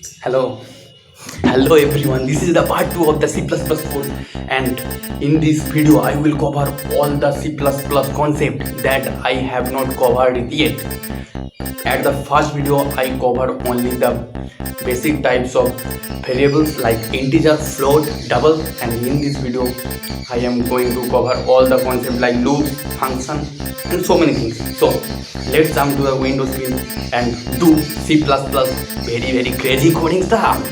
Hello, hello everyone. This is the part 2 of the C++ code, and in this video I will cover all the C++ concept that I have not covered yet. At the first video I covered only the basic types of variables like integer, float, double, and in this video I am going to cover all the concepts like loop, function, and so many things. So let's jump to the Windows screen and do C++ very crazy coding stuff.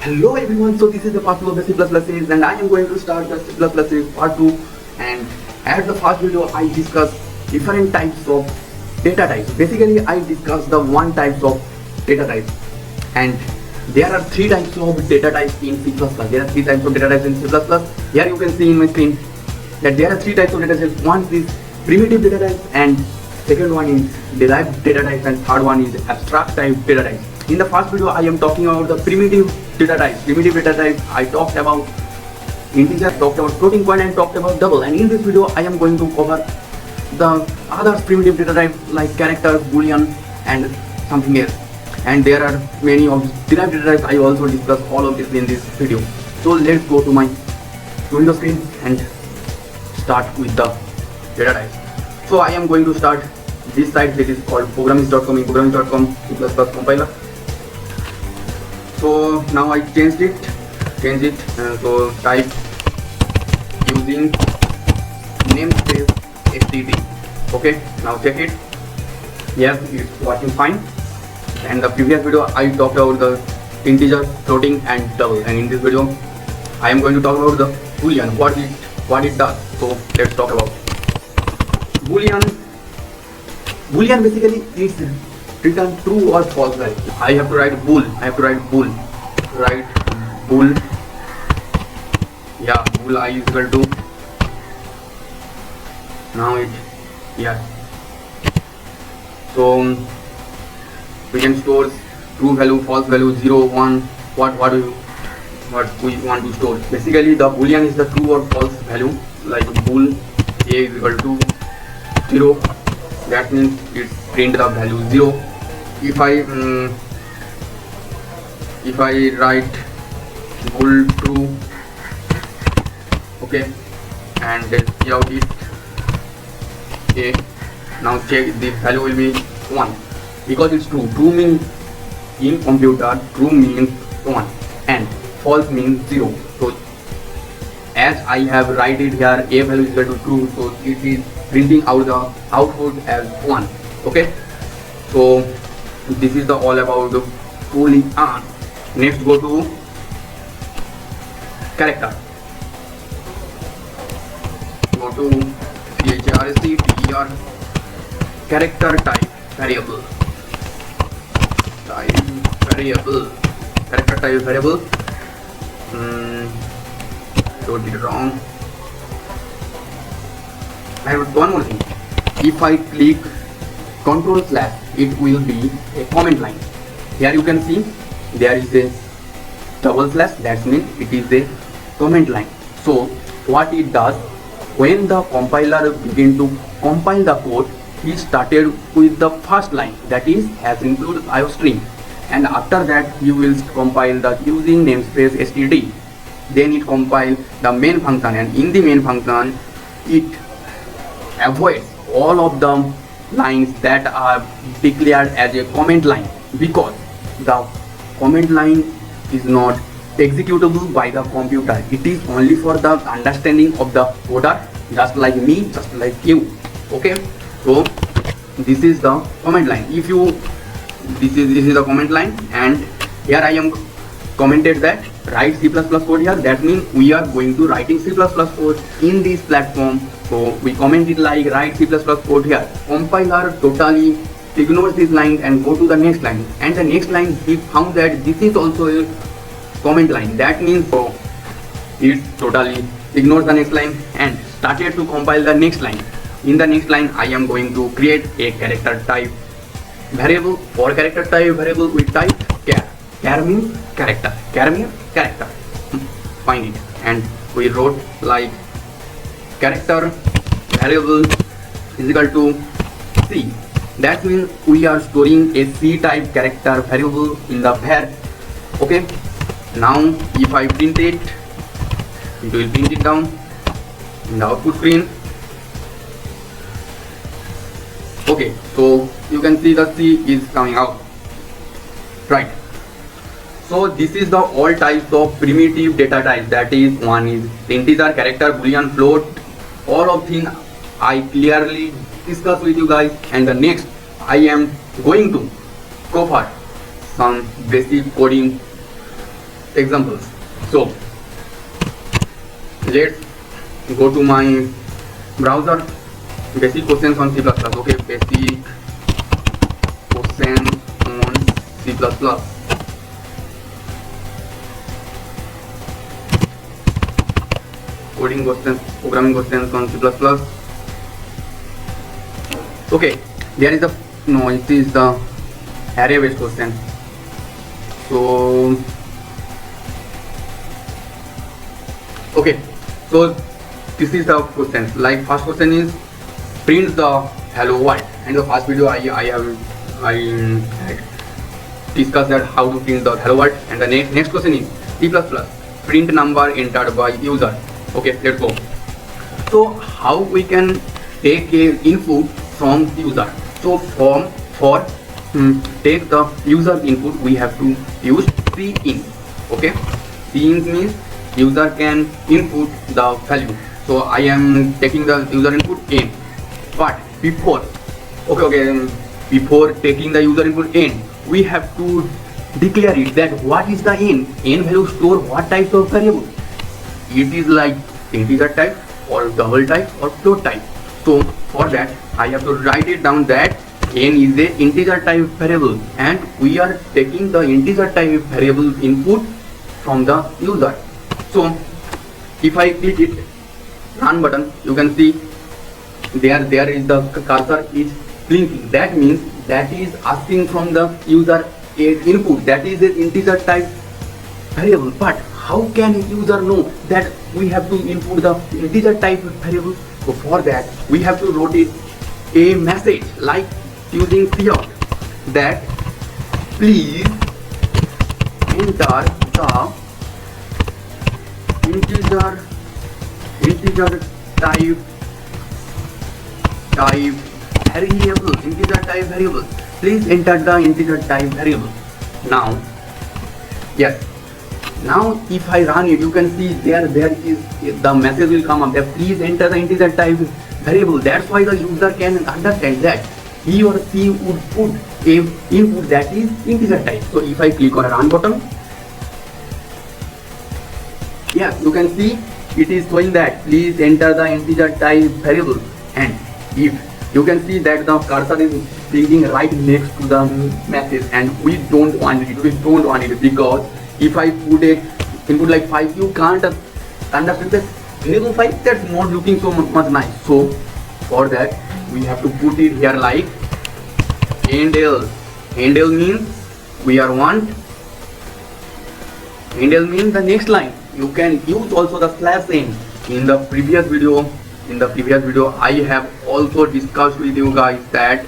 Hello everyone, so this is the part 2 of the C++ series and I am going to start the C++ series part 2. And at the first video I discussed different types of data types. Basically I discussed the one types of data types, and there are three types of data types in C++. There are three types of data types in C++. Here you can see in my screen that there are three types of data types. One is primitive data types, and second one is derived data types, and third one is abstract type data types. In the first video I am talking about the primitive data types. Primitive data types I talked about integer, talked about floating point, and talked about double. And in this video I am going to cover the other primitive data types like character, boolean, and something else. And there are many of derived data types. I also discuss all of this in this video. So let's go to my Windows screen and start with the data types. So I am going to start this site that is called programmist.com. in programmist.com C++ compiler. So now I changed it. So type using namespace std. Okay, now check it. Yes, it's working fine. And the previous video I talked about the integer, floating, and double. And in this video I am going to talk about the boolean, what it does. So let's talk about boolean. Boolean basically is return true or false value. I have to write bool. Write bool. Yeah, bool I is equal to. Now it, yeah. So we can store true value, false value, 0, 1. What we want to store. Basically the boolean is the true or false value. Like bool a is equal to 0. That means it print the value 0. If I write bool true, okay, and then out is a. Now check, the value will be 1 because it's true. True means in computer true means 1 and false means 0. So as I have write it here, a value is equal to true, so it is printing out the output as 1. Okay, so this is the all about the boolean. Next go to character. Go to character type variable. Character type variable. Wrote it wrong. I have one more thing. If I click Ctrl/, it will be a comment line. Here you can see there is a double slash. That means it is a comment line. So what it does, when the compiler begin to compile the code, he started with the first line, that is has included IOStream, and after that you will compile the using namespace std. Then it compile the main function, and in the main function it avoids all of the lines that are declared as a comment line, because the comment line is not executable by the computer. It is only for the understanding of the coder, just like me, just like you. Okay, so this is the comment line. If you this is the comment line, and here I am commented that write C++ code here. That means we are going to writing C++ code in this platform. So we comment it like write C++ code here. Compiler totally ignores this line and go to the next line, and the next line he found that this is also a comment line. That means so it totally ignores the next line and started to compile the next line. In the next line, I am going to create a character type variable. For character type variable, we type char. Char means character. Char means character. Find it, and we wrote like character variable is equal to C. That means we are storing a C type character variable in the var. Okay. Now if I print it, it will print it down in the output screen. Okay, so you can see the C is coming out, right? So this is the all types of primitive data types. That is, one is integer, character, boolean, float. All of things I clearly discuss with you guys, and the next I am going to cover some basic coding examples. So let's go to my browser. Basic questions on C++. Okay, basic questions on C++. Coding questions, programming questions on C++. Okay, there is it is the array based question. So okay, so this is the question. Like first question is print the hello world, and the first video I had discussed that how to print the hello world, and the next question is C++ print number entered by user. Okay, let's go. So how we can take a input from the user? So for take the user input, we have to use cin. Okay, cin means user can input the value. So I am taking the user input n. But before taking the user input n, we have to declare it that what is the n value store what types of variable. It is like integer type or double type or float type. So for that I have to write it down that n is a integer type variable, and we are taking the integer type variable input from the user. So if I click it run button, you can see there is the cursor is blinking. That means that is asking from the user a input that is an integer type variable. But how can user know that we have to input the integer type variable? So for that we have to write it a message like using cout that please enter the integer type variable, integer type variable. Please enter the integer type variable. Now, yes. Now, if I run it, you can see there is the message will come up that please enter the integer type variable. That's why the user can understand that he or she would put a input that is integer type. So if I click on a run button, yes, you can see it is showing that please enter the integer type variable, and if you can see that the cursor is blinking right next to the message, and we don't want it because if I put a input like 5, you can't understand that variable 5, that's not looking so much nice. So for that we have to put it here like end L. End L means we are want. End L means the next line. You can use also the /n. In the previous video I have also discussed with you guys that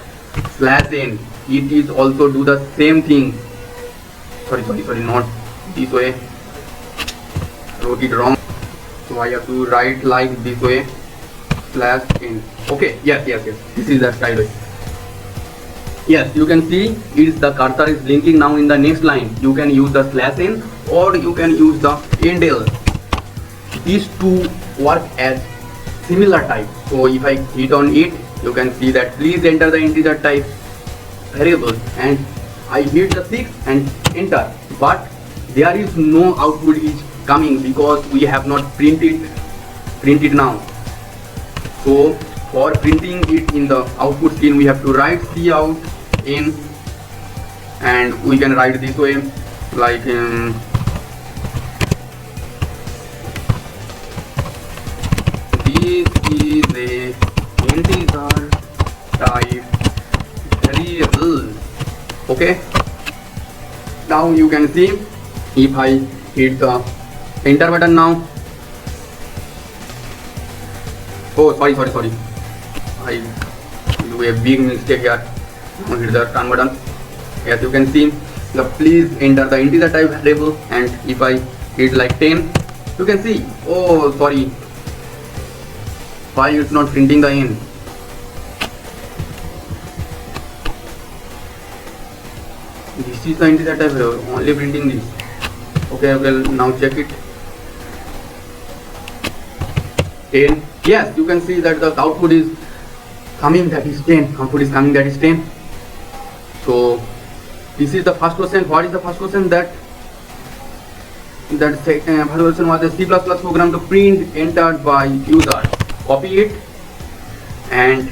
/n, it is also do the same thing. Sorry, not this way, wrote it wrong, so I have to write like this way /n. Okay, yes, this is the right way. Yes, you can see it's the cursor is blinking now. In the next line you can use the /n or you can use the end L. These two work as similar type. So if I hit on it, you can see that please enter the integer type variable, and I hit the 6 and enter, but there is no output is coming because we have not printed now. So for printing it in the output screen, we have to write cout in, and we can write this way like a integer type variable. Okay, now you can see if I hit the enter button now. Oh, sorry, I do a big mistake here. Now hit the turn button. As you can see, the please enter the integer type variable, and if I hit like 10, you can see, oh sorry, why it's not printing the n. This is the integer type variable, only printing this. Okay, now check it. 10. Yes, you can see that the output is coming, that is 10. Output is coming, that is 10. So this is the first question. What is the first question? That first question was a C++ program to print entered by user. Copy it and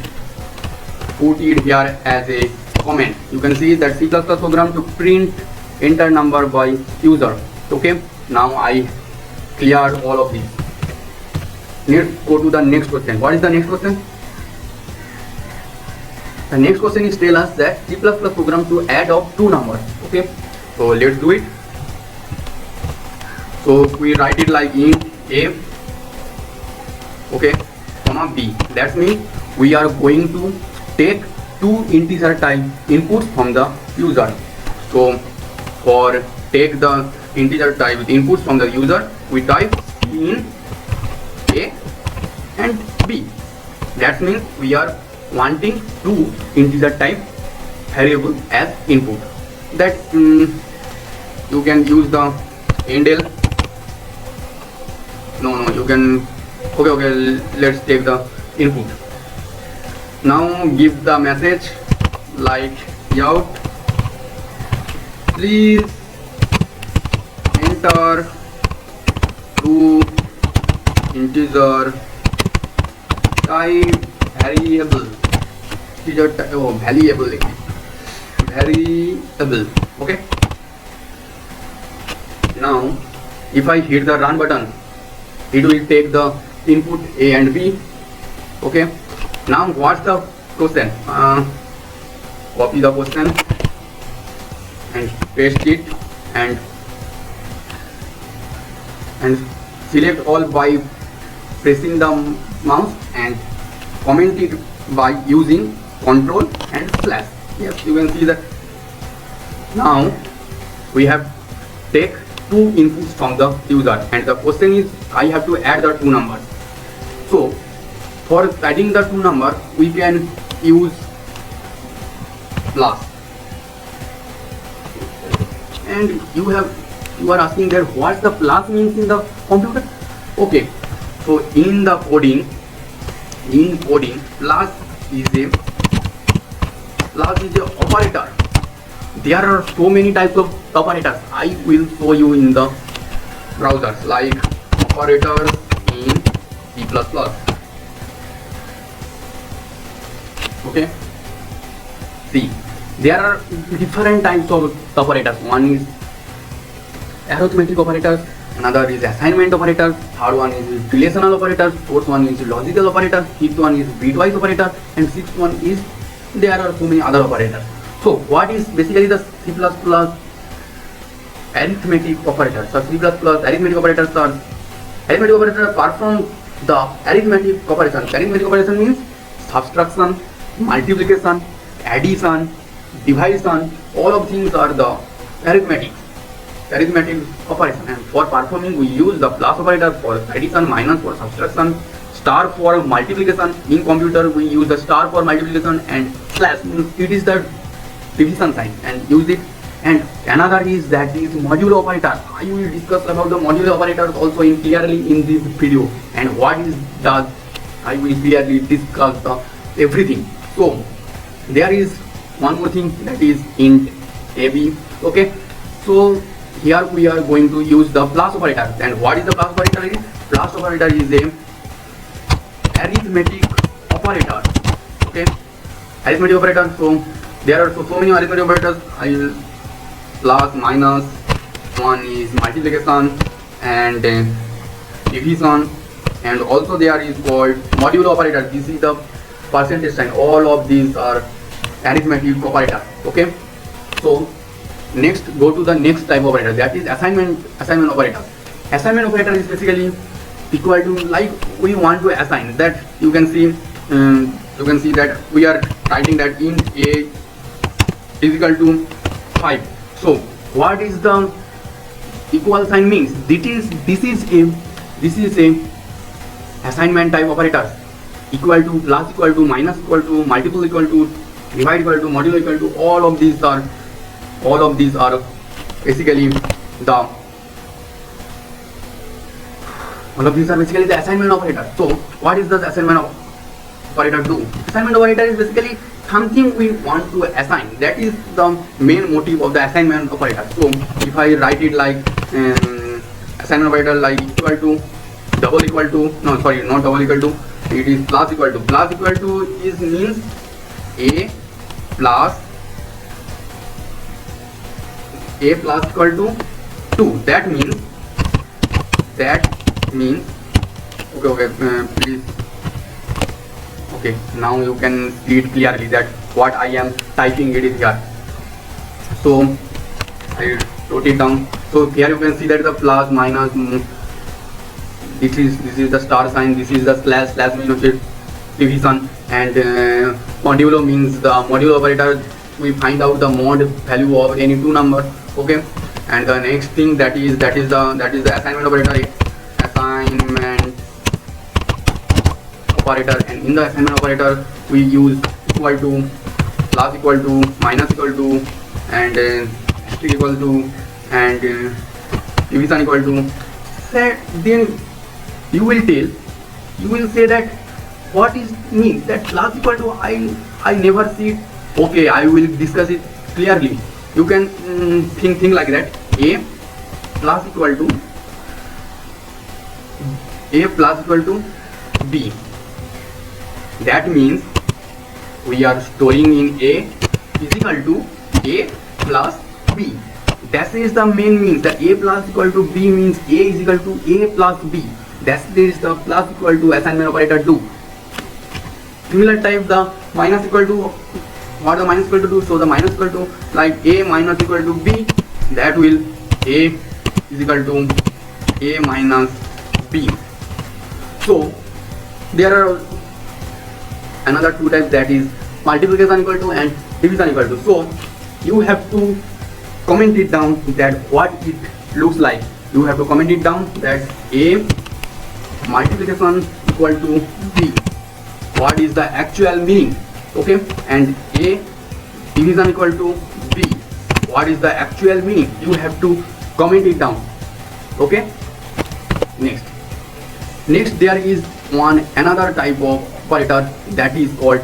put it here as a comment. You can see that C++ program to print enter number by user. Okay, now I cleared all of these. Let's go to the next question. What is the next question? The next question is tell us that C++ program to add up two numbers. Okay, so let's do it. So we write it like int a, okay, comma b. That means we are going to take two integer type inputs from the user. So for take the integer type inputs from the user, we type in a and b. That means we are wanting two integer type variable as input. That you can use the endl. No, you can. Okay, let's take the input. Now give the message like out, please enter two integer type variable. Variable. Okay, now if I hit the run button, it will take the input a and b. Okay, now what's the question? Copy the question and paste it and select all by pressing the mouse and comment it by using control and slash. Yes, you can see that now we have take two inputs from the user, and the question is I have to add the two numbers. So for adding the two numbers, we can use plus. And you are asking that what the plus means in the computer. Okay, so in coding, plus is a operator. There are so many types of operators. I will show you in the browsers, like operators in C++. Okay, see, there are different types of operators. One is arithmetic operators, another is assignment operators, third one is relational operators, fourth one is logical operators, fifth one is bitwise operator, and sixth one is there are so many other operators. So what is basically the C++ arithmetic operators? So C++ arithmetic operators are apart from the arithmetic operation. Arithmetic operation means subtraction, multiplication, addition, division. All of things are the arithmetic operation. And for performing, we use the plus operator for addition, minus for subtraction, star for multiplication. In computer, we use the star for multiplication, and slash means it is the division sign and use it. And another is that is modulo operator. I will discuss about the modulo operators also clearly in this video, and what is does I will clearly discuss everything. So there is one more thing, that is int ab. Okay, so here we are going to use the plus operator. And what is the plus operator? Plus operator is a arithmetic operator. Okay, arithmetic operator. So there are so many arithmetic operators. I will plus, minus, one is multiplication and division, and also there is called modulo operator. This is the percentage sign. All of these are arithmetic operator. Okay, so next go to the next type of operator, that is assignment operator. Assignment operator is basically equal to, like we want to assign that, you can see that we are writing that int a is equal to 5. So what is the equal sign means? This is a assignment type operator. Equal to, plus equal to, minus equal to, multiple equal to, divide equal to, modulo equal to, all of these are basically the assignment operator. So what is the assignment operator do? Assignment operator is basically something we want to assign. That is the main motive of the assignment operator. So if I write it like assignment operator like equal to, double equal to, no sorry, not double equal to, it is plus equal to. Plus equal to is means a plus equal to 2. That means okay, please. Okay, now you can see it clearly that what I am typing it is here. So I wrote it down. So here you can see that the plus, minus, this is the star sign, this is the slash means division, and modulo means the modulo operator. We find out the mod value of any two number. Okay, and the next thing that is the assignment operator. Assignment operator, and in the assignment operator we use equal to, plus equal to, minus equal to, and asterisk equal to, and division equal to. Then you will say that what is means that plus equal to, I never see it. Okay, I will discuss it clearly. You can think like that. A plus equal to B. That means we are storing in A is equal to A plus B. That is the main means. The A plus equal to B means A is equal to A plus B. That is the plus equal to assignment operator do. Similar type, the minus equal to, what the minus equal to do? So the minus equal to, like A minus equal to B, that will A is equal to A minus B. So there are another two types, that is multiplication equal to and division equal to. So you have to comment it down that what it looks like. You have to comment it down that A multiplication equal to B, what is the actual meaning. Okay, and A division equal to B, what is the actual meaning. You have to comment it down. Okay, next there is another type of operator, that is called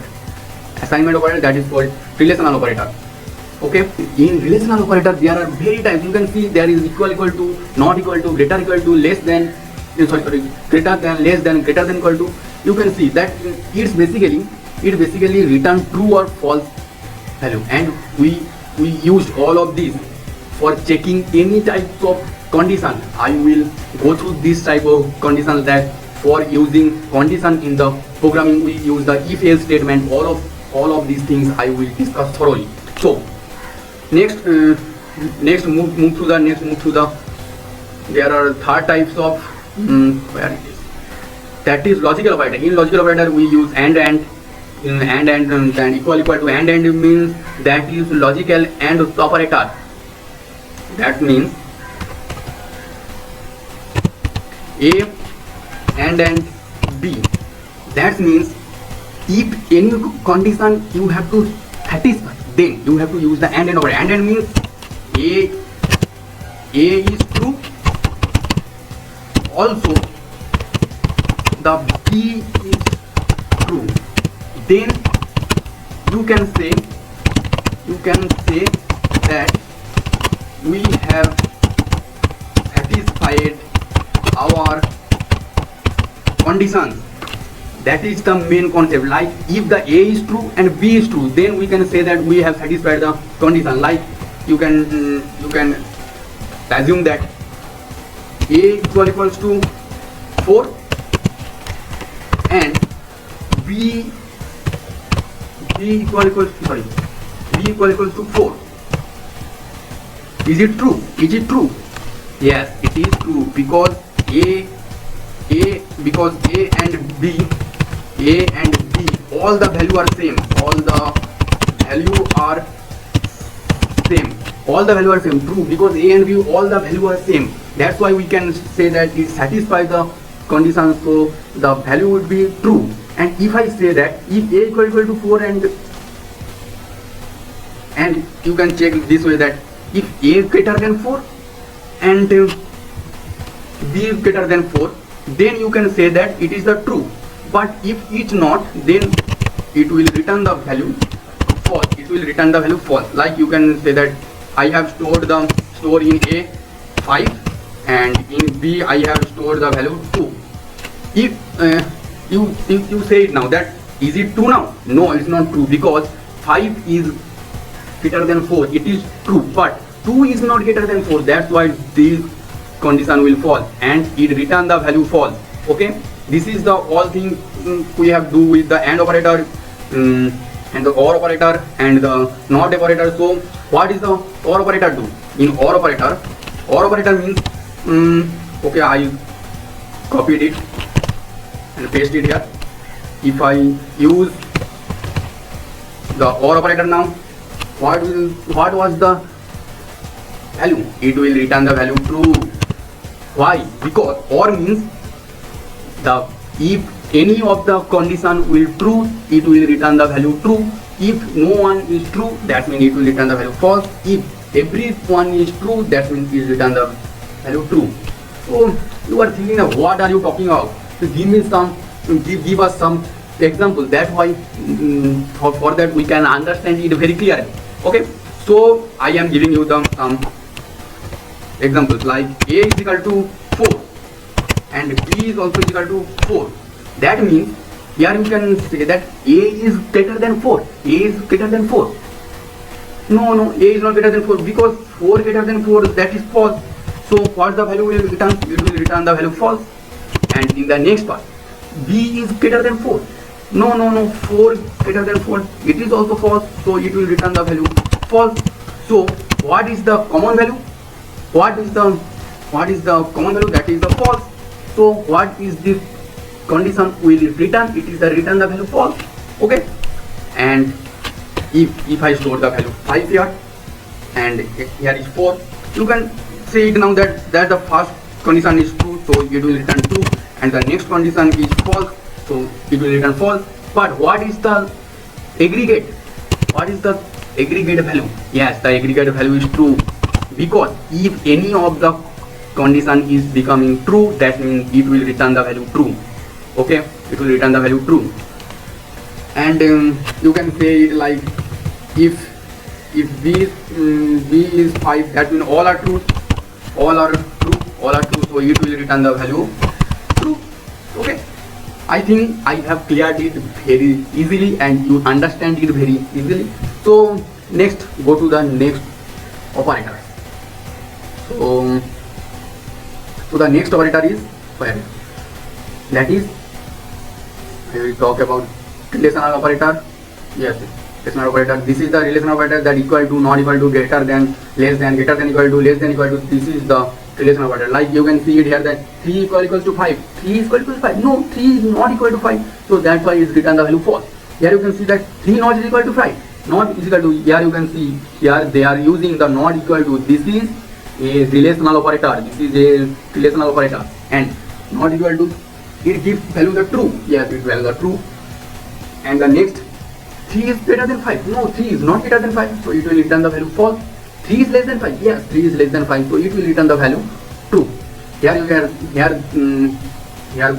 assignment operator, that is called relational operator. Okay, in relational operator there are very types. You can see there is equal to, not equal to, greater equal to, less than, greater than, less than, greater than, equal to. You can see that it basically return true or false value, and we used all of these for checking any types of condition. I will go through this type of condition, that for using condition in the programming we use the if-else statement. All of these things I will discuss thoroughly. So next move to the there are third types of where it is, that is logical operator. In logical operator we use and equal to, and means that is logical and operator. That means A and B. That means if any condition you have to satisfy, then you have to use the and operator. And means A is true, also the B is true, then you can say that we have satisfied our conditions. That is the main concept. Like if the A is true and B is true, then we can say that we have satisfied the condition. Like you can assume that A equals to 4 b equals to 4. Is it true? Is it true? Yes, it is true, because a and b all the value are same. All the value are same. True, because a and b all the value are same. That's why we can say that it satisfies the condition, so the value would be true. And if I say that if a equal to 4 and you can check this way, that if a greater than 4 and b is greater than 4, then you can say that it is the true. But if it's not, then it will return the value false. It will return the value false. Like you can say that I have stored in a 5 and in b I have stored the value 2. If you say it now, that is it true now? No, it's not true, because 5 is greater than 4. It is true, but 2 is not greater than 4. That's why this condition will false and it return the value false. Okay, this is the all thing we have do with the AND operator and the OR operator and the NOT operator. So what is the OR operator do? In OR operator means okay, I copied it and paste it here. If I use the OR operator now, what was the value? It will return the value true. Why? Because OR means if any of the condition will true, it will return the value true. If no one is true, that means it will return the value false. If every one is true, that means it will return the value true. So you are thinking of what are you talking about? So give us some examples. That's why for that we can understand it very clearly. Okay, so I am giving you some examples, like a is equal to 4 and b is also equal to 4. That means here you can say that a is greater than 4. A is greater than 4. No, a is not greater than 4, because 4 greater than 4, that is false. So what the value will return? It will return the value false. And in the next part, b is greater than 4. No, 4 greater than 4, it is also false, so it will return the value false. So what is the common value? What is the common value? That is the false. So what is this condition will return? It is the return the value false. Okay, and if I store the value 5 here and here is 4, you can say it now that the first condition is true, so it will return true, and the next condition is false, so it will return false. But what is the aggregate? What is the aggregate value? Yes, the aggregate value is true, because if any of the condition is becoming true, that means it will return the value true. Okay, it will return the value true. And you can say it like if b is 5, that means all are true, so it will return the value true. Okay, I think I have cleared it very easily and you understand it very easily. So next, go to the next operator. So the next operator is where? That is, I will talk about relational operator. Yes, relational operator. This is the relational operator, that equal to, not equal to, greater than, less than, greater than equal to, less than equal to. This is the relational operator. Like you can see it here, that 3 equals to 5. 3 is equal to 5. No, 3 is not equal to 5. So that's why it's return the value false. Here you can see that 3 not is equal to 5. Not is equal to, here you can see, here they are using the not equal to. This is a relational operator. This is a relational operator. And not equal to, it gives value the true. Yes, it value the true. And the next, 3 is greater than 5. No, 3 is not greater than 5. So it will return the value false. 3 is less than 5. Yes, 3 is less than 5. So it will return the value true. Here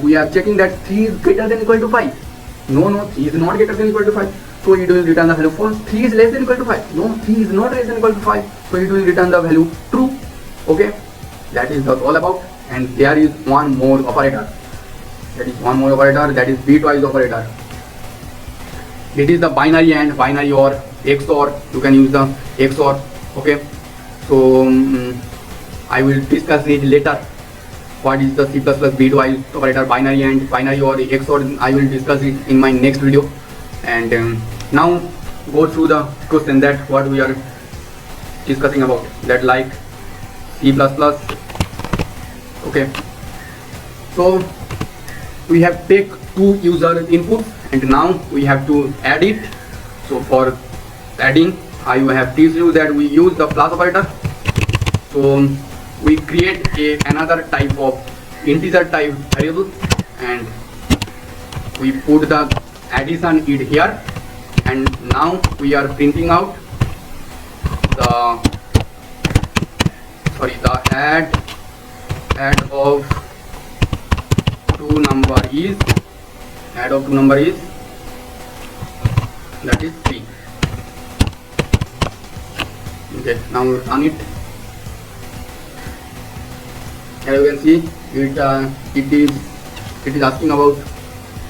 we are checking that 3 is greater than equal to 5. No, 3 is not greater than equal to 5. So it will return the value false. 3 is less than equal to 5. No, 3 is not less than equal to 5. So it will return the value true. Okay, that is all about. And there is one more operator. That is bitwise operator. It is the binary AND, binary OR, XOR. You can use the XOR. Okay, so I will discuss it later. what is the C++ bitwise operator, binary and binary or XOR. I will discuss it in my next video. And now go through the question that what we are discussing about, that like C++. Okay, so we have take two user inputs and now we have to add it. So for adding, I have teach you that we use the plus operator. So we create another type of integer type variable and we put the addition it here, and now we are printing out the add of two number is that is 3. Okay, now run it. Here you can see it is asking about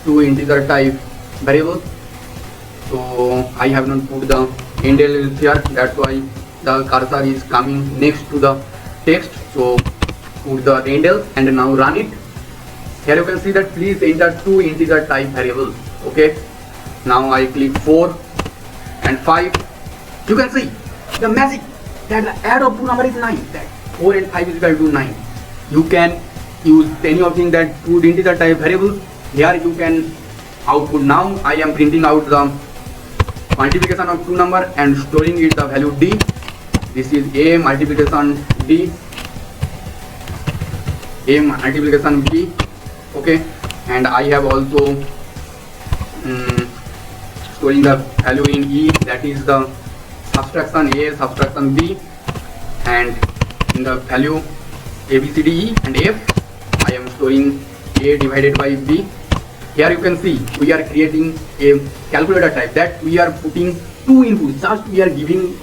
two integer type variables. So I have not put the indel here, that's why the cursor is coming next to the text. So put the indel and now run it. Here you can see that please enter two integer type variables. Okay, now I click 4 and 5. You can see the magic that the add of two number is 9, that 4 and 5 is equal to 9. You can use any of things that two integer type variables. Here you can output. Now I am printing out the multiplication of two number and storing it the value d. This is a multiplication d, a multiplication b. Okay, and I have also storing the value in e, that is the subtraction a subtraction b, and in the value a b c d e and f I am storing a divided by b. Here you can see we are creating a calculator type, that we are putting two inputs. Just we are giving,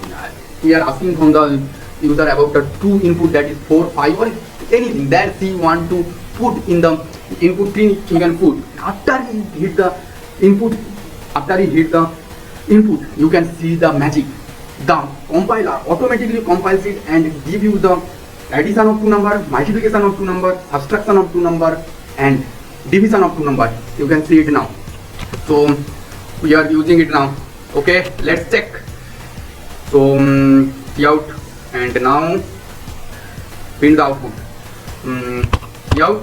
we are asking from the user about the two input, that is 4, 5 or anything that he want to put in the input pin. You can put after he hit the input. After he hit the input, you can see the magic. The compiler automatically compiles it and give you the addition of two number, multiplication of two number, subtraction of two number, and division of two number. You can see it now. So we are using it now. Okay, let's check. So out and now print the output. Out.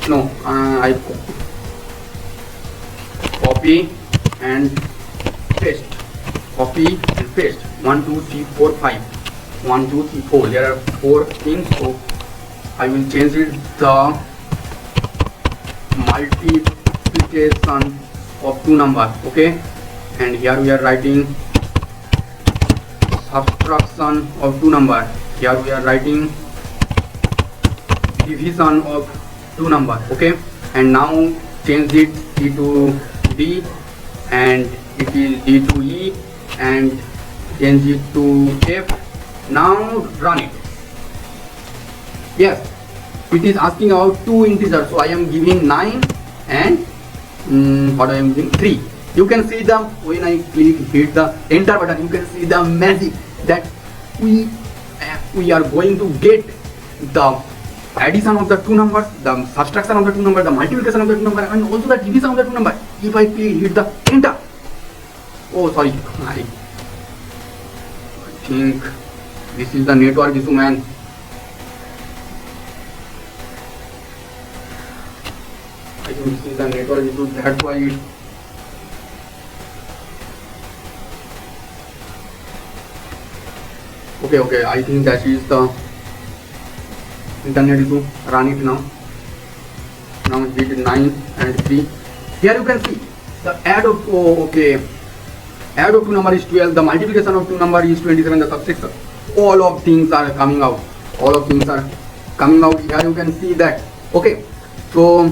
No, I copy and paste. Copy and paste. 1 2 3 4 5. 1 2 3 4. There are 4 things. So I will change it the multiplication of two numbers. Okay, and here we are writing subtraction of two numbers. Here we are writing division of two numbers. Okay, and now change it C to D and it is D to E and change it to F. Now run it. Yes, it is asking about two integers, so I am giving 9 and what I am giving 3. You can see the when I hit the enter button, you can see the magic that we are going to get the addition of the two numbers, the subtraction of the two numbers, the multiplication of the two numbers, and also the division of the two numbers. If I hit the enter, oh sorry, I think this is the network issue, man. I think this is the network issue, that's why it okay, I think that is the internet issue. Run it now. Now hit 9 and 3. Here you can see the add of add of two number is 12, the multiplication of two number is 27, the subtraction. All of things are coming out. All of things are coming out. Here you can see that. Okay, so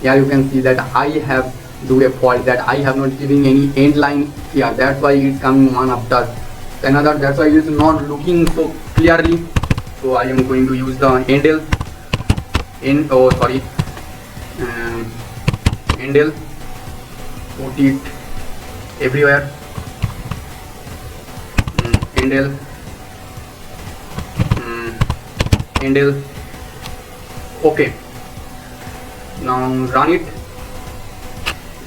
here you can see that I have do a fault, that I have not giving any end line here. That's why it's coming one after another. That's why it is not looking so clearly. So I am going to use the endel. Endel. Put it everywhere. Endel. Okay, now run it.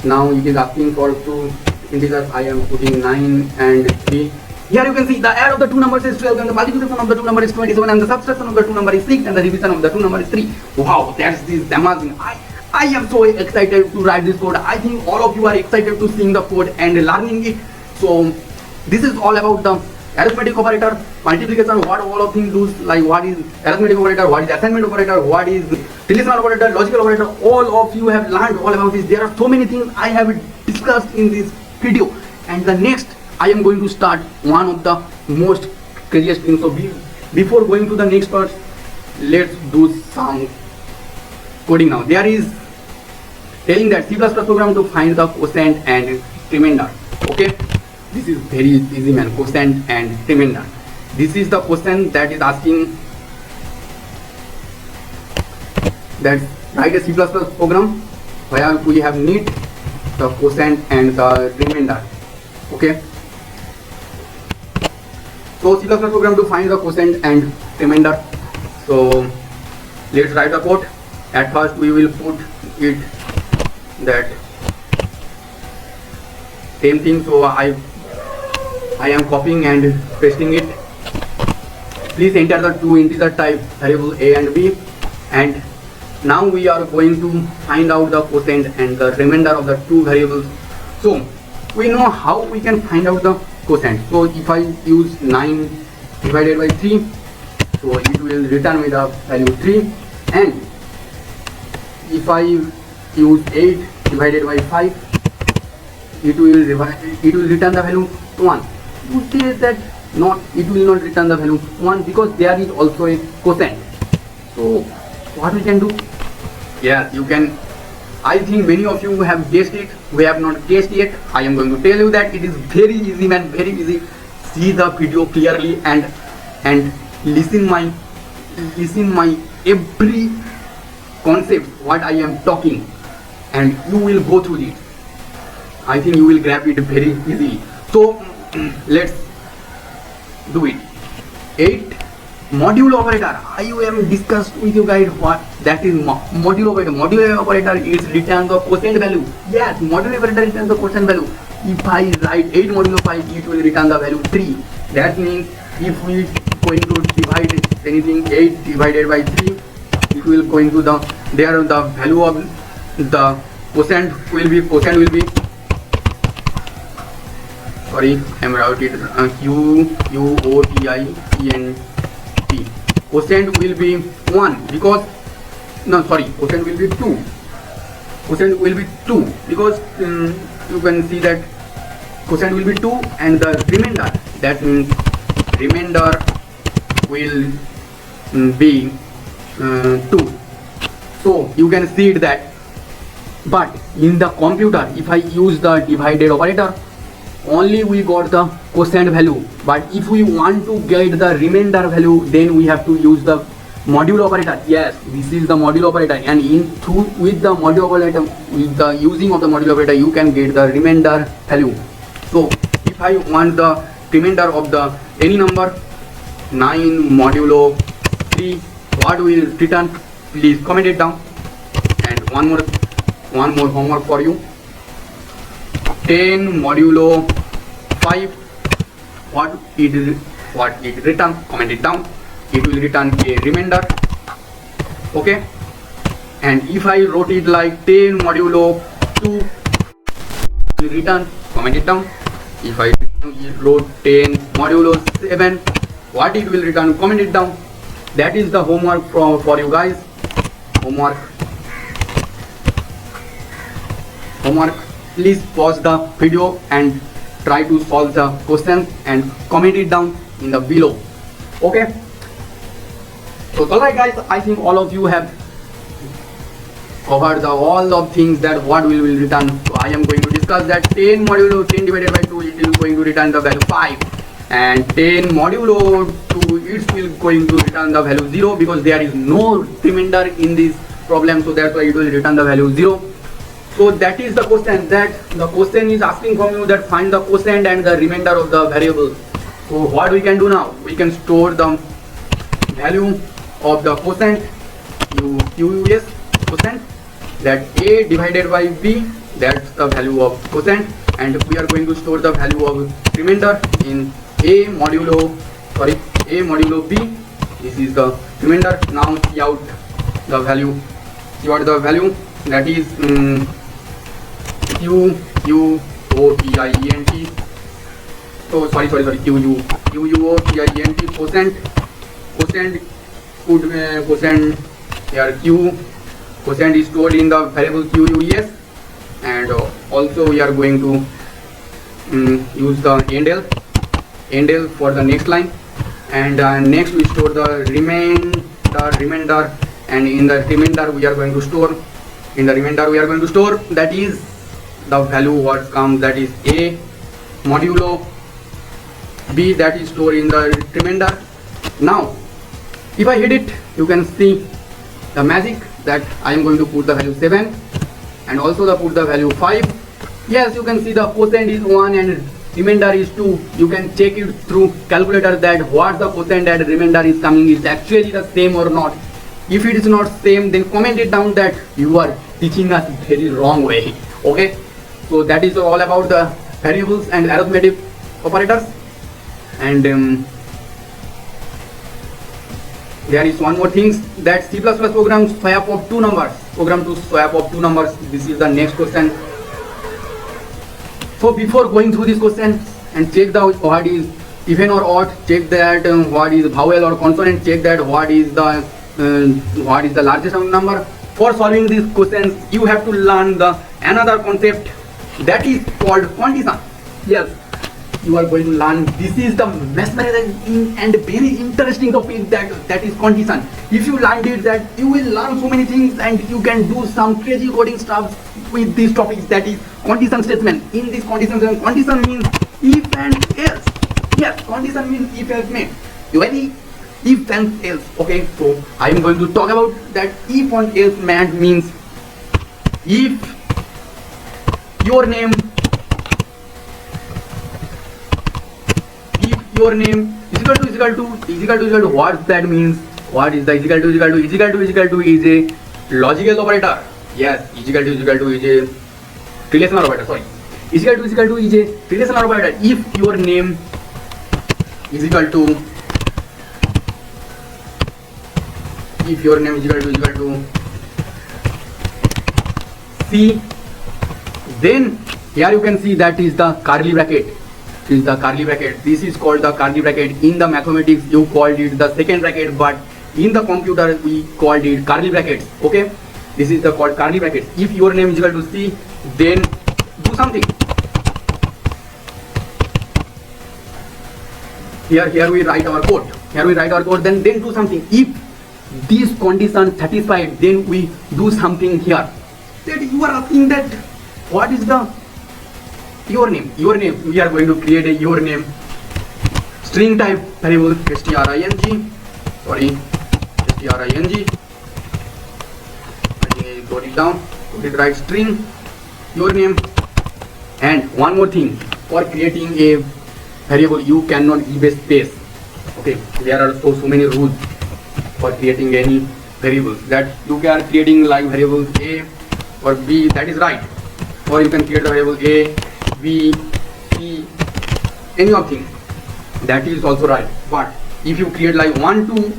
Now it is asking for two integers. I am putting 9 and 3. Here you can see the add of the two numbers is 12 and the multiplication of the two numbers is 27 and the subtraction of the two numbers is 6 and the division of the two numbers is 3. Wow, that's this amazing. I am so excited to write this code. I think all of you are excited to seeing the code and learning it. So this is all about the arithmetic operator, multiplication, what all of things do, like what is arithmetic operator, what is assignment operator, what is relational operator, logical operator. All of you have learned all about this. There are so many things I have discussed in this video, and the next I am going to start one of the most craziest things. So before going to the next part, let's do some coding now. There is telling that C++ program to find the quotient and remainder. Okay, this is very easy, man. Quotient and remainder. This is the question that is asking that write a C++ program where we have need the quotient and the remainder. Okay, so C++ program to find the quotient and remainder. So let's write the code. At first we will put it that same thing. So I am copying and pasting it. Please enter the two integer type variable a and b, and now we are going to find out the quotient and the remainder of the two variables. So we know how we can find out the quotient. So if I use 9 divided by 3, so it will return me the value 3, and if I use 8 divided by 5, it will return the value 1. You say that not, it will not return the value 1 because there is also a quotient. So what we can do? Yes, you can. I think many of you have guessed it. We have not guessed yet. I am going to tell you that it is very easy, man, very easy. See the video clearly and listen my every concept what I am talking, and you will go through it. I think you will grab it very easily. So let's do it. 8 modulo operator. I am discussed with you guys what that is modulo operator. Modulo operator is return the quotient value. Yes, modulo operator returns the quotient value. If I write 8 modulo 5, it will return the value 3. That means if we going to divide anything 8 divided by 3, it will going to the value of the quotient will be sorry, I am writing QUOTIENT. Quotient will be 1 because quotient will be 2. Quotient will be 2 because you can see that quotient will be 2, and the remainder, that means remainder will be 2. So you can see it that, but in the computer if I use the divided operator, only we got the quotient value, but if we want to get the remainder value, then we have to use the modulo operator. Yes, this is the modulo operator, and with the modulo operator, with the using of the modulo operator, you can get the remainder value. So if I want the remainder of the any number 9 modulo 3, what will return? Please comment it down. And one more homework for you. 10 modulo 5, what it return? Comment it down. It will return a remainder. Okay, and if I wrote it like 10 modulo 2, it will return. Comment it down. If I wrote 10 modulo 7, what it will return? Comment it down. That is the homework for you guys. Homework. Please pause the video and try to solve the questions and comment it down in the below. Okay, so alright guys, I think all of you have covered all of things that what will return. So I am going to discuss that 10 modulo 10 divided by 2, it is going to return the value 5, and 10 modulo 2, it will going to return the value 0 because there is no remainder in this problem, so that's why it will return the value 0. So that is the question, that the question is asking from you that find the quotient and the remainder of the variable. So what we can do now, we can store the value of the quotient QUS quotient, that A divided by B, that's the value of quotient, and we are going to store the value of remainder in A modulo B. This is the remainder. Now see out the value, that is QUOTIENT. Oh, sorry, QUOTIENT quotient here. Quotient is stored in the variable QUES, and also we are going to use the endl for the next line, and next we store the remainder, and in the remainder we are going to store that is the value what comes, that is A modulo B, that is stored in the remainder. Now if I hit it, you can see the magic that I am going to put the value 7 and also put the value 5. Yes, you can see the quotient is 1 and remainder is 2. You can check it through calculator that what the quotient and remainder is coming is actually the same or not. If it is not same, then comment it down that you are teaching us very wrong way. Okay, so that is all about the variables and arithmetic operators. And there is one more thing, that C++ program swap of two numbers. This is the next question. So before going through this question and check the what is even or odd, check that what is vowel or consonant, check that what is the largest number. For solving these questions, you have to learn the another concept that is called condition. Yes, you are going to learn. This is the mesmerizing and very interesting topic, that is condition. If you learn it, that you will learn so many things and you can do some crazy coding stuff with these topics, that is condition statement. In this condition statement, condition means if and else. Yes, condition means if else meant. If and else. Okay, so I am going to talk about that if and else means if your name is equal to, what that means? What is the is equal to is a logical operator. Yes, is equal to is a relational operator. Sorry, is equal to is a relational operator. If your name is equal to C, then here you can see that is the curly bracket. This is called the curly bracket. In the mathematics you called it the second bracket, but in the computer we called it curly brackets. Okay, this is the called curly bracket. If your name is equal to C, then do something. Here we write our code. Then do something. If this condition satisfied, then we do something here. That you are asking that what is the your name. We are going to create a your name string type variable string. Got it down. Put it right, string your name. And one more thing, for creating a variable you cannot give a space. Okay, there are so many rules for creating any variables, that you are creating like variables A or B, that is right, or you can create the variable A, B, C, any of thing, that is also right. But if you create like 1 to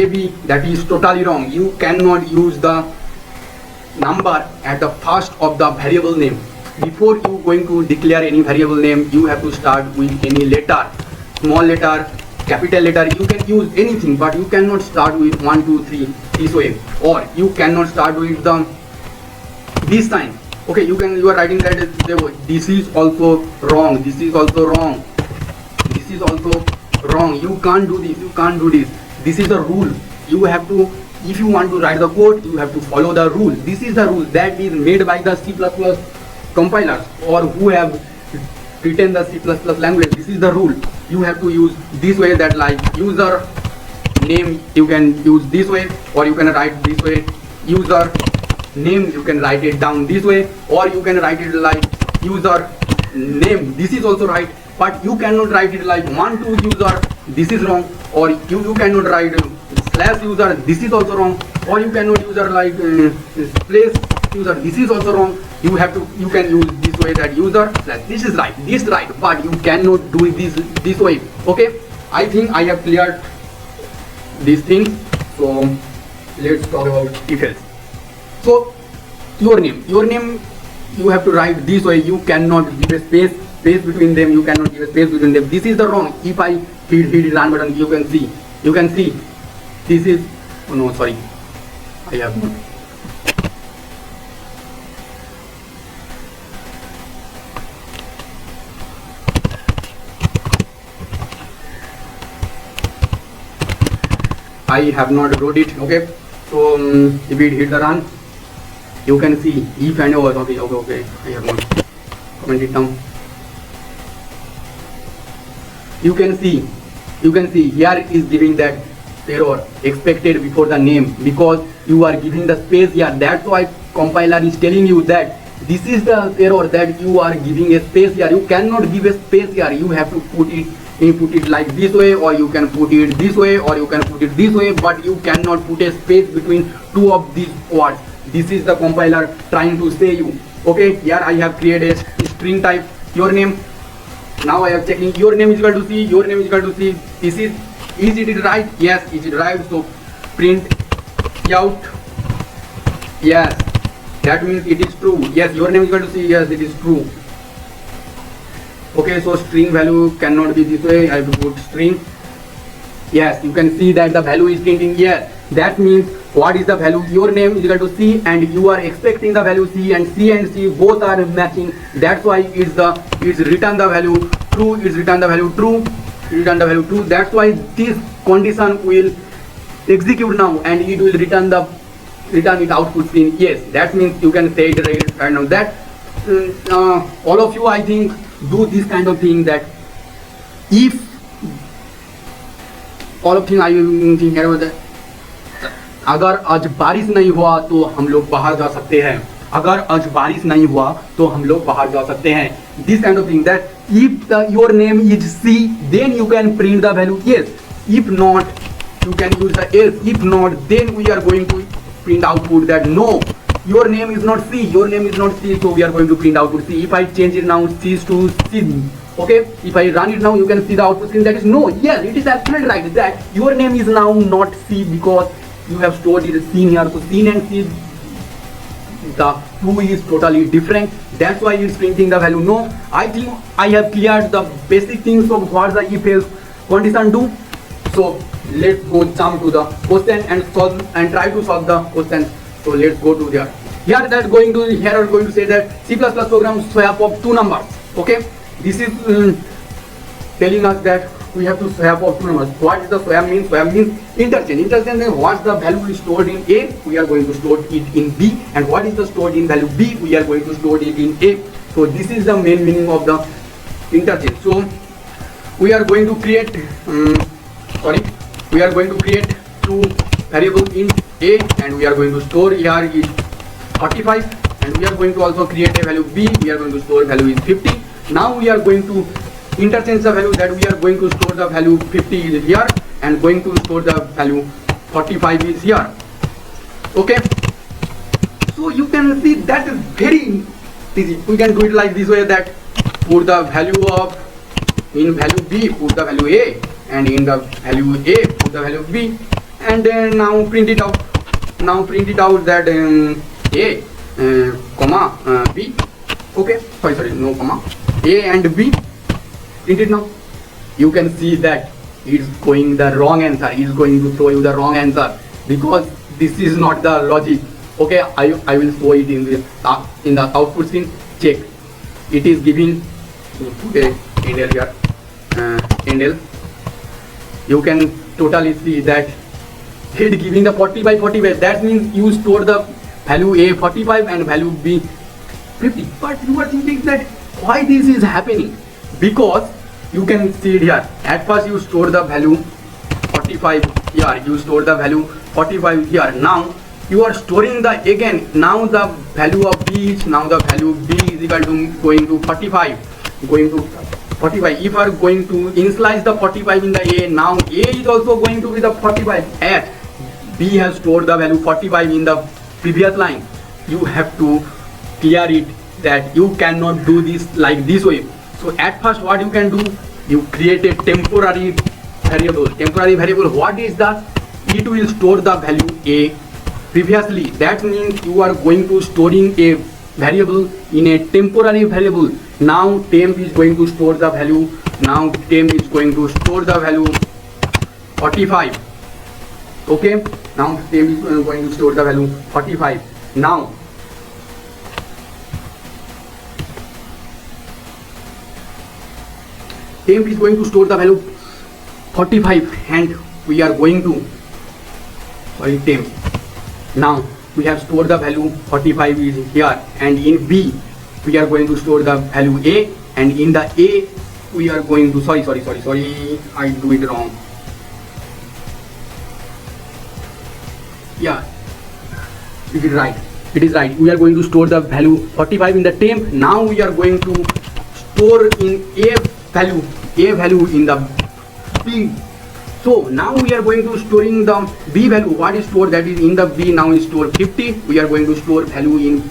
AB, that is totally wrong. You cannot use the number at the first of the variable name. Before you going to declare any variable name, you have to start with any letter, small letter, capital letter. You can use anything, but you cannot start with 1, 2, 3 this way, or you cannot start with the this sign. Okay, you are writing that this is also wrong, this is also wrong, this is also wrong. You can't do this, this is the rule. You have to, if you want to write the code, you have to follow the rule. This is the rule that is made by the C++ compilers, or who have written the C++ language. This is the rule. You have to use this way, that like user name you can use this way, or you can write this way. User name you can write it down this way, or you can write it like user name. This is also right, but you cannot write it like 1 to user. This is wrong. Or you cannot write /user. This is also wrong. or you cannot use like place user. This is also wrong. You can use this way, that user slash this is right, this right, but you cannot do this way. Okay, I think I have cleared these things. So let's talk about if else. So your name you have to write this way. You cannot give a space between them. You cannot give a space between them. This is the wrong. If I hit run button, you can see this is, oh no, sorry, I have not. I have not wrote it. Okay, so if it hit the run, you can see if and okay, I have not comment it down. You can see here it is giving that error expected before the name, because you are giving the space here. That's why compiler is telling you that this is the error, that you are giving a space here. You cannot give a space here. You have to put it like this way, or you can put it this way, or you can put it this way, but you cannot put a space between two of these words. This is the compiler trying to say you. Okay, here I have created a string type your name. Now I am checking your name is equal to C, your name is equal to C. Is it right? Yes, is it right? So print out. Yes, that means it is true. Yes, your name is equal to C. Yes, it is true. Okay, so string value cannot be this way. I have to put string. Yes, you can see that the value is printing. Yes, that means what is the value? Your name is equal to C, and you are expecting the value C, and C both are matching. That's why it's return the value true. It's return the value true. Return the value true. That's why this condition will execute now, and it will return it output screen. Yes, that means you can say it right now. That all of you, I think, do this kind of thing, that if all of thing I think here was that अगर आज बारिश नहीं हुआ तो हम लोग बाहर जा सकते हैं. अगर आज बारिश नहीं हुआ तो हम लोग बाहर जा सकते हैं. This kind of thing, that if your name is C, then you can print the value yes. If not, you can use the else. If not, then we are going to print output that no, your name is not C. Your name is not C, so we are going to print output C. If I change it now C to C, okay, if I run it now, you can see the output screen that is no. Yes, it is absolutely right that your name is now not C, because you have stored it as scene here. So scene and C, the two is totally different. That's why it's printing the value no. I think I have cleared the basic things of what the if else condition do. So let's go jump to the question and solve and try to solve the question. So let's go to there. Here are going to say that C++ program swap of two numbers. Okay, this is telling us that we have to swap of two numbers. What is the swap means? Swap means interchange. Interchange means what's the value is stored in A, we are going to store it in B, and what is the stored in value B, we are going to store it in A. So this is the main meaning of the interchange. So we are going to create we are going to create two variables in A, and we are going to store here is 45, and we are going to also create a value B. We are going to store value is 50. Now we are going to interchange the value, that we are going to store the value 50 is here, and going to store the value 45 is here. Okay, so you can see that is very easy. We can do it like this way, that put the value of in value B, put the value A, and in the value A put the value B, and then now print it out. Now print it out that A comma B. Okay, sorry, no comma, A and B. Print it now. You can see that it's going the wrong answer. It's going to show you the wrong answer, because this is not the logic. Okay, I will show it in the output screen. Check. It is giving endl here. Endl. You can totally see that it giving the 40 by 45. That means you store the value A 45 and value B 50. But you are thinking that why this is happening? Because you can see it here. At first you store the value 45 here. You store the value 45 here. Now you are storing the again. Now the value of B is equal to going to 45. Going to 45. If you are going to initialize the 45 in the A, now A is also going to be the 45. At B has stored the value 45 in the previous line, you have to clear it, that you cannot do this like this way. So at first what you can do, you create a temporary variable. Temporary variable, what is that? It will store the value A previously. That means you are going to storing a variable in a temporary variable. Now temp is going to store the value. Now temp is going to store the value 45. Okay, now temp is going to store the value 45. Now temp is going to store the value 45 and we are going to temp. Now we have stored the value 45 is here, and in B we are going to store the value A, and in the A we are going to sorry I do it wrong. Yeah, it is right. We are going to store the value 45 in the temp. Now we are going to store in A value in the B. So now we are going to storing the B value. What is stored? That is in the B. Now is stored 50. We are going to store value in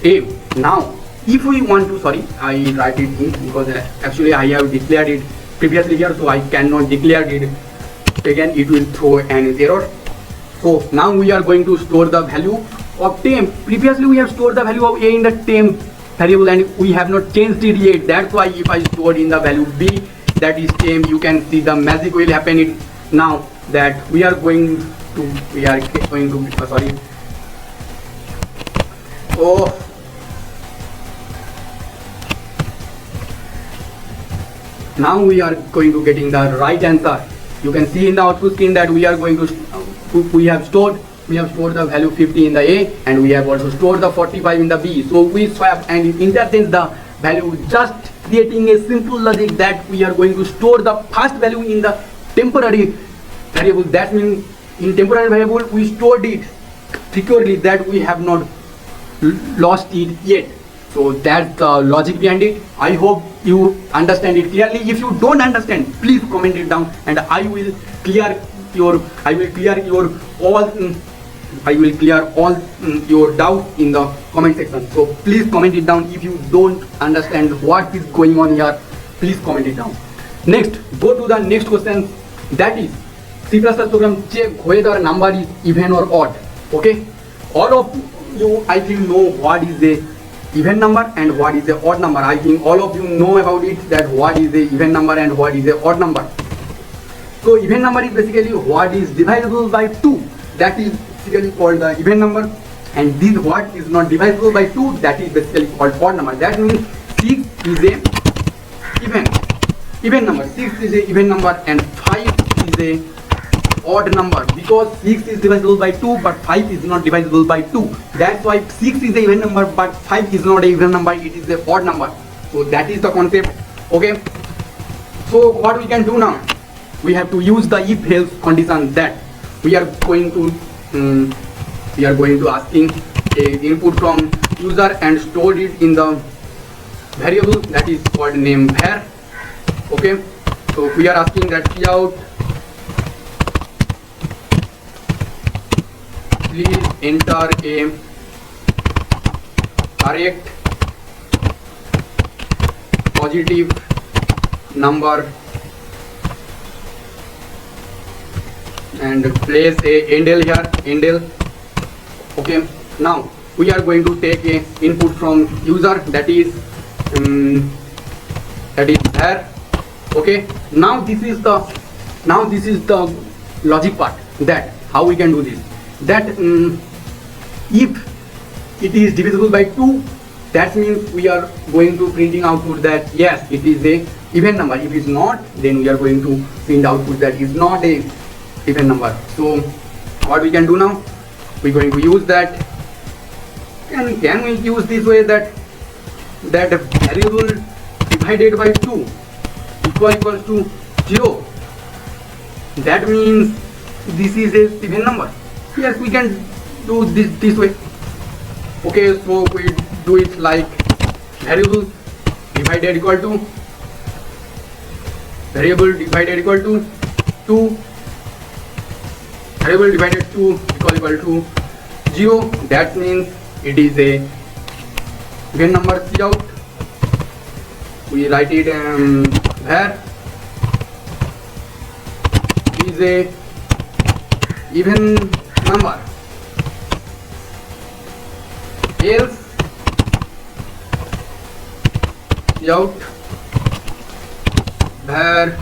A. Now if we want to, I write it in because actually I have declared it previously here, so I cannot declare it again. It will throw an error. So now we are going to store the value of temp. Previously we have stored the value of A in the temp variable and we have not changed it yet. That's why if I stored in the value B, that is temp, you can see the magic will happen it now, that we are going to now we are going to getting the right answer. You can see in the output screen that we are going to we have stored the value 50 in the A, and we have also stored the 45 in the B. So we swap and interchange the value, just creating a simple logic that we are going to store the first value in the temporary variable. That means in temporary variable we stored it securely, that we have not lost it yet. So that's the logic behind it. I hope you understand it clearly. If you don't understand, please comment it down and I will clear all your doubt in the comment section. So please comment it down. If you don't understand what is going on here, please comment it down. Next, go to the next question, that is C++ program check whether number is even or odd. Okay, all of you I think know what is the even number and what is the odd number. I think all of you know about it, that what is the even number and what is the odd number. So even number is basically what is divisible by 2, that is basically called the even number, and this what is not divisible by 2, that is basically called odd number. That means 6 is a even number, 6 is a even number and 5 is a odd number, because 6 is divisible by 2 but 5 is not divisible by 2. That's why 6 is a even number but 5 is not a even number, it is a odd number. So that is the concept. Okay, so what we can do now, we have to use the if else condition, that we are going to asking a input from user and store it in the variable that is called name var. Okay, so we are asking that cout please enter a correct positive number and place a endl here, endl. Okay, now we are going to take a input from user, that is var. Okay, now this is the logic part, that how we can do this, that if it is divisible by 2, that means we are going to printing output that yes, it is a even number. If it is not, then we are going to print output that is not a even number. So what we can do now, we're going to use that, and can we use this way, that variable divided by 2 equals to 0, that means this is a even number. Yes, we can do this way. Okay, so we do it like variable divided equal to 2 variable divided 2 equal to 0. That means it is a even number. See out, we write it where is a even number, else see out where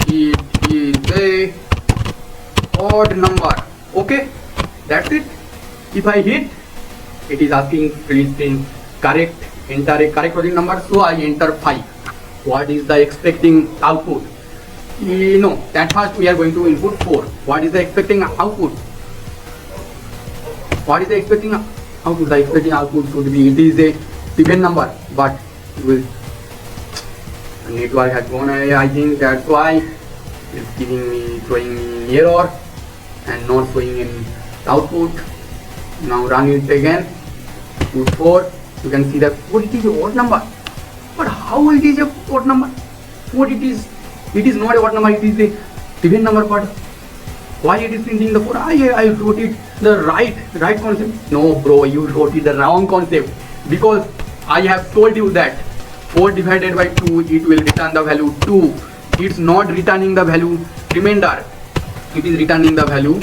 it is a odd number. Okay, that's it. If I hit, it is asking please correct, enter a correct origin number, so I enter 5. What is the expecting output? No, at first we are going to input 4. What is the expecting output? What is the expecting output? The expecting output should be, it is a even number, but will network has gone away. I think that's why it's giving me, throwing me error and not showing in output. Now run it again. Put 4. You can see that 4 it is a odd number. But how it is a odd number? 4 it is not a odd number, it is a even number. But why it is printing the 4? I wrote it the right concept. No bro, you wrote it the wrong concept, because I have told you that 4 divided by 2 it will return the value 2. It's not returning the value remainder, it is returning the value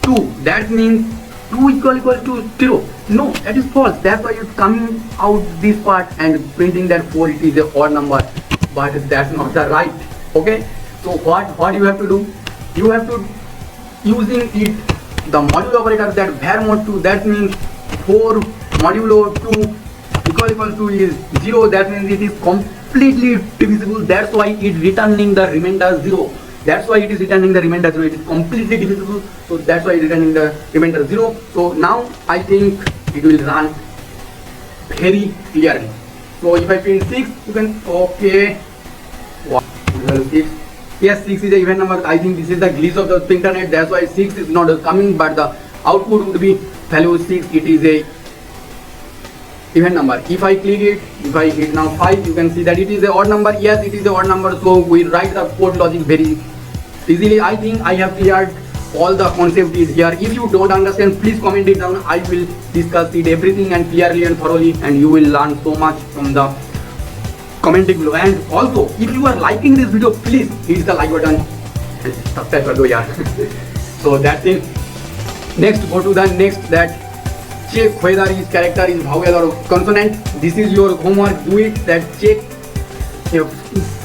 2. That means 2 equal to 0. No, that is false. That's why it's coming out this part and printing that 4 it is a odd number, but that's not the right. Okay, so what you have to do? You have to using it the modulo operator, that var mod 2. That means 4 modulo 2 equal to is 0. That means it is completely divisible. That's why it returning the remainder 0. That's why it is returning the remainder 0. It is completely divisible, so that's why it is returning the remainder 0. So now I think it will run very clearly. So if I print 6, you can, okay, well, 6. Yes, 6 is a even number. I think this is the glitch of the internet. That's why 6 is not coming, but the output would be value 6. It is a even number. If I click it, if I hit now 5, you can see that it is a odd number. Yes, it is a odd number. So we write the code logic very easily. I think I have cleared all the concept is here. If you don't understand, please comment it down. I will discuss it everything and clearly and thoroughly, and you will learn so much from the commenting below. And also, if you are liking this video, please hit the like button and subscribe kar do yaar. So that's it. Next, go to the next, that check whether his character is vowel or consonant. This is your homework. Do it. That check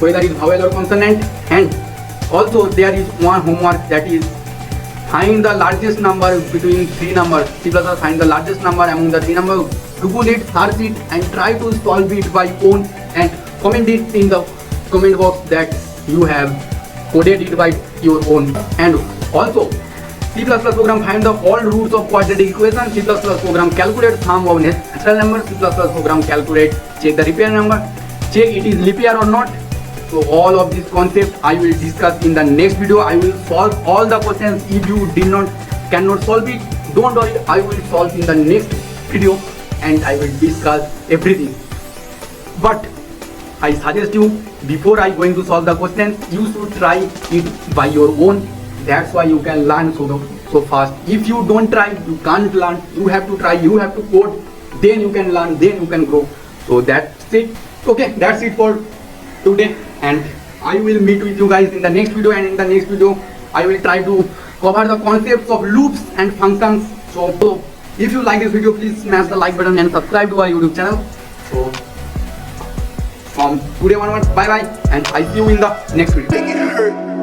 whether is vowel or consonant. And also there is one homework, that is find the largest number between 3 numbers. C++ find the largest number among the 3 numbers. Google it, search it, and try to solve it by own, and comment it in the comment box that you have coded it by your own. And also C++ program find the all roots of quadratic equation. C++ program calculate sum of natural numbers. C++ program calculate check the real number, check it is leap year or not. So all of this concept I will discuss in the next video. I will solve all the questions. If you cannot solve it, don't worry, I will solve in the next video and I will discuss everything. But I suggest you, before I going to solve the questions, you should try it by your own. That's why you can learn so fast. If you don't try, you can't learn. You have to try, you have to code, then you can learn, then you can grow. So that's it. Okay, that's it for today, and I will meet with you guys in the next video. And in the next video I will try to cover the concepts of loops and functions. So if you like this video, please smash the like button and subscribe to our YouTube channel. So from today onwards, bye bye, and I see you in the next video.